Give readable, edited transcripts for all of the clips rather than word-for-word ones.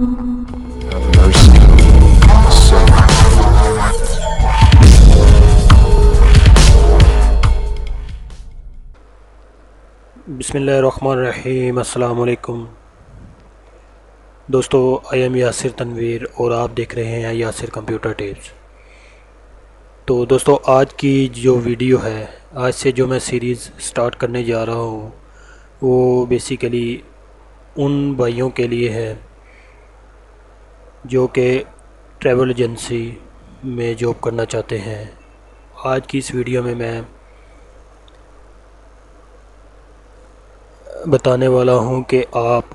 Have mercy on the soul. बिस्मिल्लाहिर्रहमानिर्रहीम। अस्सलाम वालेकुम दोस्तों, आई एम यासिर तनवीर और आप देख रहे हैं यासिर कंप्यूटर टिप्स। तो दोस्तों, आज की जो वीडियो है, आज से जो मैं सीरीज़ स्टार्ट करने जा रहा हूँ वो बेसिकली उन भाइयों के लिए है जो कि ट्रैवल एजेंसी में जॉब करना चाहते हैं। आज की इस वीडियो में मैं बताने वाला हूँ कि आप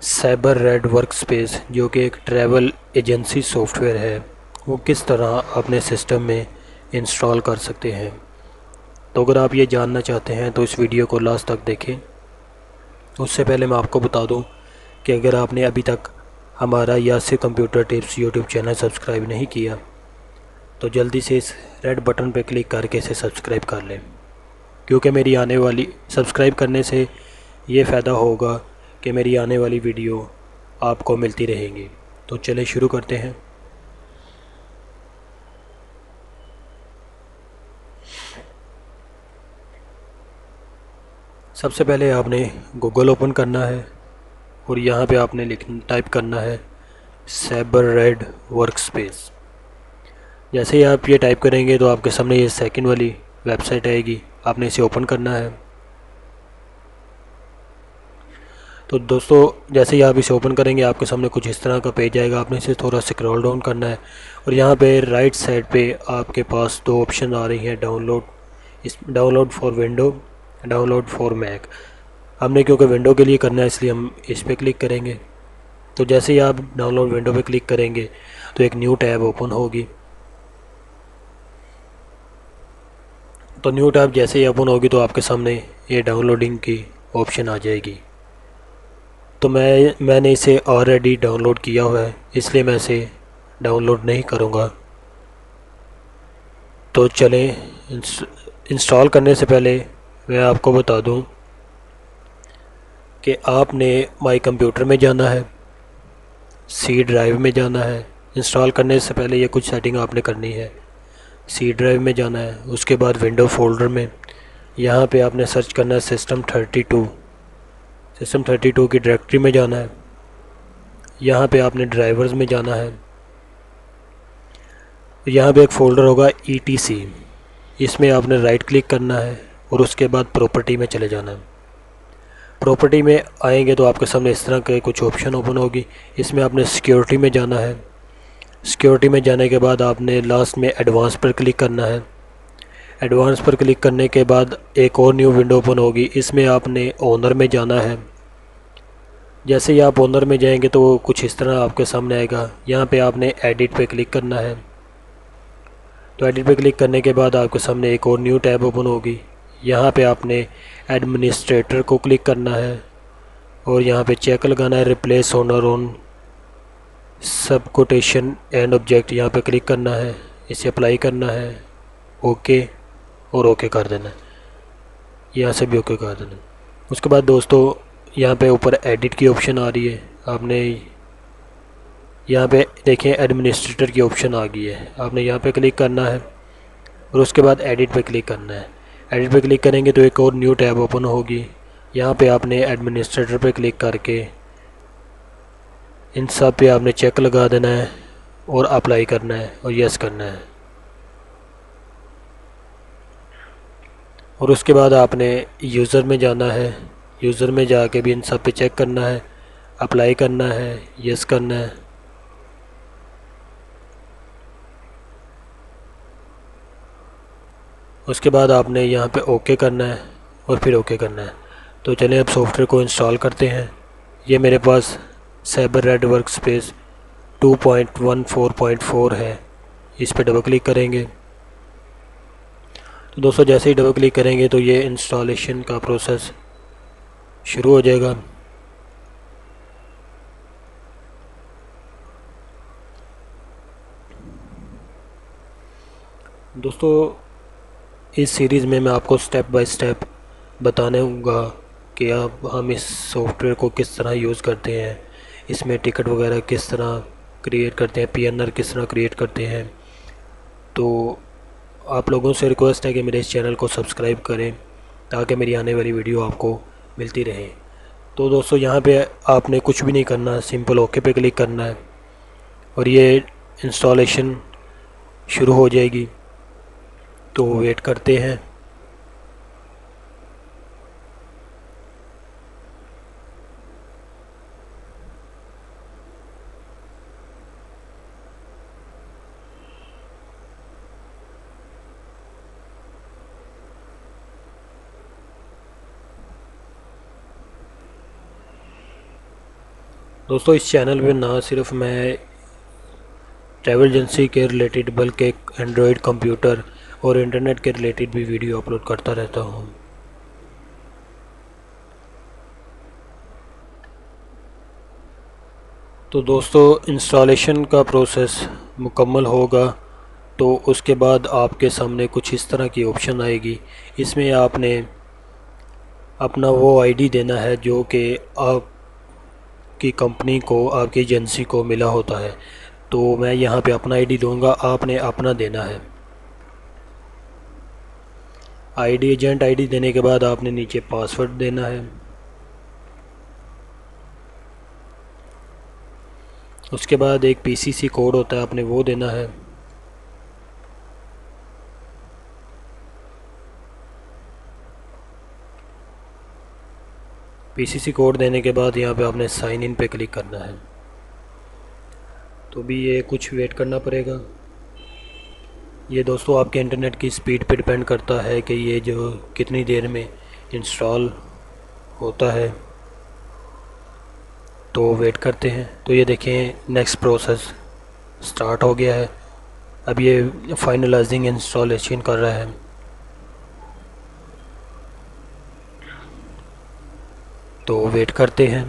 साइबर रेड वर्कस्पेस, जो कि एक ट्रैवल एजेंसी सॉफ्टवेयर है, वो किस तरह अपने सिस्टम में इंस्टॉल कर सकते हैं। तो अगर आप ये जानना चाहते हैं तो इस वीडियो को लास्ट तक देखें। उससे पहले मैं आपको बता दूं कि अगर आपने अभी तक हमारा Yasir computer tips YouTube channel subscribe नहीं किया तो जल्दी से इस रेड बटन पर क्लिक करके इसे सब्सक्राइब कर लें, क्योंकि मेरी आने वाली सब्सक्राइब करने से ये फ़ायदा होगा कि मेरी आने वाली वीडियो आपको मिलती रहेंगी। तो चलिए शुरू करते हैं। सबसे पहले आपने गूगल ओपन करना है और यहाँ पे आपने टाइप करना है साइबर रेड वर्कस्पेस। जैसे ही आप ये टाइप करेंगे तो आपके सामने ये सेकंड वाली वेबसाइट आएगी, आपने इसे ओपन करना है। तो दोस्तों, जैसे ही आप इसे ओपन करेंगे आपके सामने कुछ इस तरह का पेज आएगा। आपने इसे थोड़ा स्क्रॉल डाउन करना है और यहाँ पे राइट साइड पे आपके पास दो ऑप्शन आ रही हैं, download for window, download for Mac. हमने क्योंकि विंडो के लिए करना है इसलिए हम इस पर क्लिक करेंगे। तो जैसे ही आप डाउनलोड विंडो पे क्लिक करेंगे तो एक न्यू टैब ओपन होगी। तो न्यू टैब जैसे ही ओपन होगी तो आपके सामने ये डाउनलोडिंग की ऑप्शन आ जाएगी। तो मैंने इसे ऑलरेडी डाउनलोड किया हुआ है, इसलिए मैं इसे डाउनलोड नहीं करूँगा। तो चलें, इंस्टॉल करने से पहले मैं आपको बता दूं कि आपने माई कंप्यूटर में जाना है, सी ड्राइव में जाना है। इंस्टॉल करने से पहले ये कुछ सेटिंग आपने करनी है। सी ड्राइव में जाना है, उसके बाद विंडो फोल्डर में यहाँ पे आपने सर्च करना है सिस्टम 32 की डायरेक्टरी में जाना है। यहाँ पे आपने ड्राइवर्स में जाना है। यहाँ पे एक फ़ोल्डर होगा ETC, इसमें आपने राइट क्लिक करना है और उसके बाद प्रॉपर्टी में चले जाना है। प्रॉपर्टी में आएंगे तो आपके सामने इस तरह के कुछ ऑप्शन ओपन होगी। इसमें आपने सिक्योरिटी में जाना है। सिक्योरिटी में जाने के बाद आपने लास्ट में एडवांस पर क्लिक करना है। एडवांस पर क्लिक करने के बाद एक और न्यू विंडो ओपन होगी, इसमें आपने ओनर में जाना है। जैसे ही आप ओनर में जाएंगे तो वो कुछ इस तरह आपके सामने आएगा। यहाँ पे आपने एडिट पे क्लिक करना है। तो एडिट पे क्लिक करने के बाद आपके सामने एक और न्यू टैब ओपन होगी। यहाँ पे आपने एडमिनिस्ट्रेटर को क्लिक करना है और यहाँ पे चेक लगाना है रिप्लेस ओनर ऑन सब कोटेशन एंड ऑब्जेक्ट। यहाँ पे क्लिक करना है, इसे अप्लाई करना है, ओके और ओके कर देना है। यहाँ से भी ओके कर देना है। उसके बाद दोस्तों, यहाँ पे ऊपर एडिट की ऑप्शन आ रही है। आपने यहाँ पे देखें एडमिनिस्ट्रेटर की ऑप्शन आ गई है, आपने यहाँ पे क्लिक करना है और उसके बाद एडिट पे क्लिक करना है। एडिट पे क्लिक करेंगे तो एक और न्यू टैब ओपन होगी। यहाँ पे आपने एडमिनिस्ट्रेटर पे क्लिक करके इन सब पे आपने चेक लगा देना है और अप्लाई करना है और यस करना है। और उसके बाद आपने यूज़र में जाना है। यूज़र में जाके भी इन सब पे चेक करना है, अप्लाई करना है, यस करना है। उसके बाद आपने यहाँ पे ओके करना है और फिर ओके करना है। तो चलिए अब सॉफ्टवेयर को इंस्टॉल करते हैं। ये मेरे पास साइबर रेड वर्कस्पेस 2.14.4 है, इस पर डबल क्लिक करेंगे। तो दोस्तों, जैसे ही डबल क्लिक करेंगे तो ये इंस्टॉलेशन का प्रोसेस शुरू हो जाएगा। दोस्तों, इस सीरीज़ में मैं आपको स्टेप बाय स्टेप बताने होगा कि अब हम इस सॉफ्टवेयर को किस तरह यूज़ करते हैं, इसमें टिकट वगैरह किस तरह क्रिएट करते हैं, PNR किस तरह क्रिएट करते हैं। तो आप लोगों से रिक्वेस्ट है कि मेरे इस चैनल को सब्सक्राइब करें ताकि मेरी आने वाली वीडियो आपको मिलती रहे। तो दोस्तों यहाँ पे आपने कुछ भी नहीं करना, सिंपल ओके पे क्लिक करना है और ये इंस्टॉलेशन शुरू हो जाएगी। तो वेट करते हैं। दोस्तों इस चैनल पे ना सिर्फ मैं ट्रैवल एजेंसी के रिलेटेड बल्कि एंड्रॉयड कंप्यूटर और इंटरनेट के रिलेटेड भी वीडियो अपलोड करता रहता हूँ। तो दोस्तों इंस्टॉलेशन का प्रोसेस मुकम्मल होगा तो उसके बाद आपके सामने कुछ इस तरह की ऑप्शन आएगी। इसमें आपने अपना वो आईडी देना है जो कि आपकी कंपनी को, आपकी एजेंसी को मिला होता है। तो मैं यहाँ पे अपना आईडी दूंगा, आपने अपना देना है। आईडी, एजेंट आईडी देने के बाद आपने नीचे पासवर्ड देना है। उसके बाद एक PCC कोड होता है, आपने वो देना है। PCC कोड देने के बाद यहाँ पे आपने साइन इन पे क्लिक करना है। तो भी ये कुछ वेट करना पड़ेगा। ये दोस्तों आपके इंटरनेट की स्पीड पे डिपेंड करता है कि ये जो कितनी देर में इंस्टॉल होता है। तो वेट करते हैं। तो ये देखें नेक्स्ट प्रोसेस स्टार्ट हो गया है। अब ये फाइनलाइजिंग इंस्टॉलेशन कर रहा है। तो वेट करते हैं।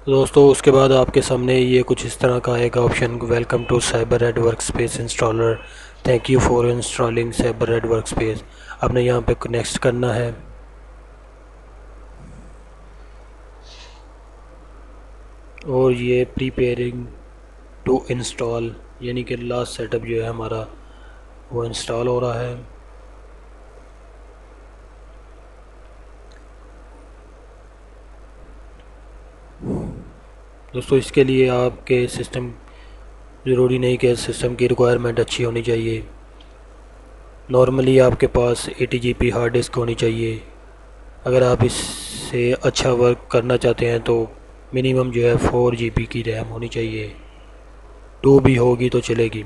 दोस्तों उसके बाद आपके सामने ये कुछ इस तरह का आएगा option, welcome to Cyber Red Workspace installer, thank you for installing Cyber Red Workspace. आपने यहाँ पे नेक्स्ट करना है। और ये प्रीपेयरिंग टू इंस्टॉल, यानी कि लास्ट सेटअप जो है हमारा वो इंस्टॉल हो रहा है। दोस्तों इसके लिए आपके सिस्टम, ज़रूरी नहीं कि सिस्टम की रिक्वायरमेंट अच्छी होनी चाहिए। नॉर्मली आपके पास 80 GB हार्ड डिस्क होनी चाहिए। अगर आप इससे अच्छा वर्क करना चाहते हैं तो मिनिमम जो है 4 GB की रैम होनी चाहिए, 2 भी होगी तो चलेगी।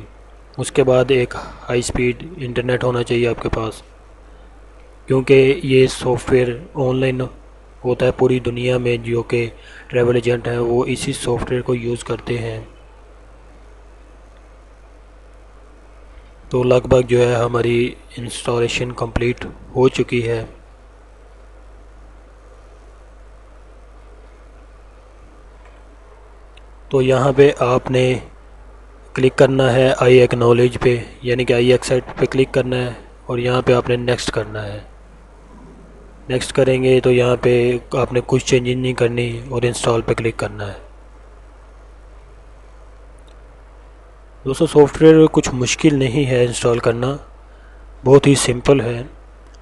उसके बाद एक हाई स्पीड इंटरनेट होना चाहिए आपके पास, क्योंकि ये सॉफ्टवेयर ऑनलाइन होता है पूरी दुनिया में। जो कि ट्रैवल एजेंट हैं वो इसी सॉफ्टवेयर को यूज़ करते हैं। तो लगभग जो है हमारी इंस्टॉलेशन कंप्लीट हो चुकी है। तो यहाँ पे आपने क्लिक करना है आई एक्नॉलेज पे, यानी कि आई एक्सेप्ट पे क्लिक करना है और यहाँ पे आपने नेक्स्ट करना है। नेक्स्ट करेंगे तो यहाँ पे आपने कुछ चेंजिंग नहीं करनी और इंस्टॉल पे क्लिक करना है। दोस्तों सॉफ्टवेयर कुछ मुश्किल नहीं है इंस्टॉल करना, बहुत ही सिंपल है।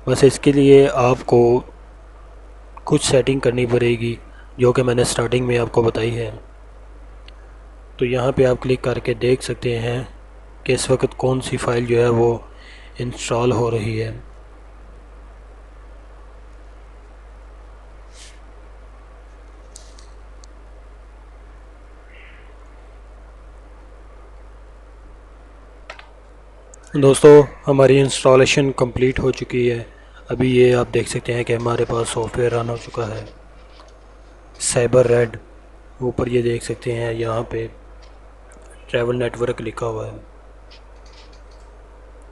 बस इसके लिए आपको कुछ सेटिंग करनी पड़ेगी जो कि मैंने स्टार्टिंग में आपको बताई है। तो यहाँ पे आप क्लिक करके देख सकते हैं कि इस वक्त कौन सी फ़ाइल जो है वो इंस्टॉल हो रही है। दोस्तों हमारी इंस्टॉलेशन कंप्लीट हो चुकी है। अभी ये आप देख सकते हैं कि हमारे पास सॉफ्टवेयर रन हो चुका है, साइबर रेड। ऊपर ये देख सकते हैं यहाँ पे ट्रैवल नेटवर्क लिखा हुआ है।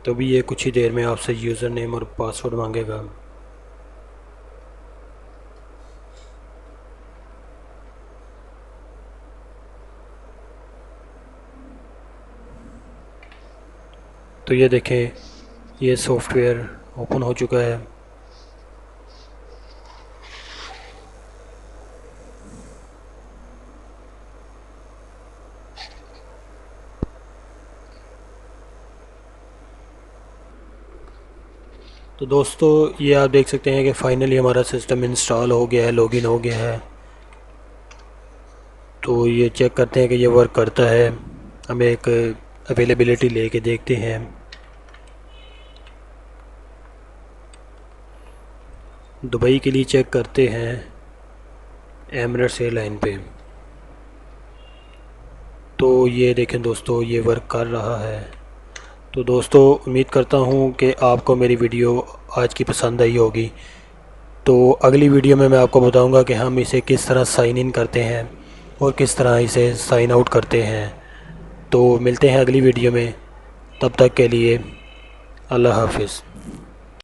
तो भी ये कुछ ही देर में आपसे यूज़र नेम और पासवर्ड मांगेगा। तो ये देखें, ये सॉफ्टवेयर ओपन हो चुका है। तो दोस्तों ये आप देख सकते हैं कि फाइनली हमारा सिस्टम इंस्टॉल हो गया है, लॉगिन हो गया है। तो ये चेक करते हैं कि ये वर्क करता है। हमें एक अवेलेबिलिटी लेके देखते हैं। दुबई के लिए चेक करते हैं एमिरेट्स एयरलाइन पे। तो ये देखें दोस्तों, ये वर्क कर रहा है। तो दोस्तों उम्मीद करता हूँ कि आपको मेरी वीडियो आज की पसंद आई होगी। तो अगली वीडियो में मैं आपको बताऊँगा कि हम इसे किस तरह साइन इन करते हैं और किस तरह इसे साइन आउट करते हैं। तो मिलते हैं अगली वीडियो में, तब तक के लिए अल्लाह हाफिज़।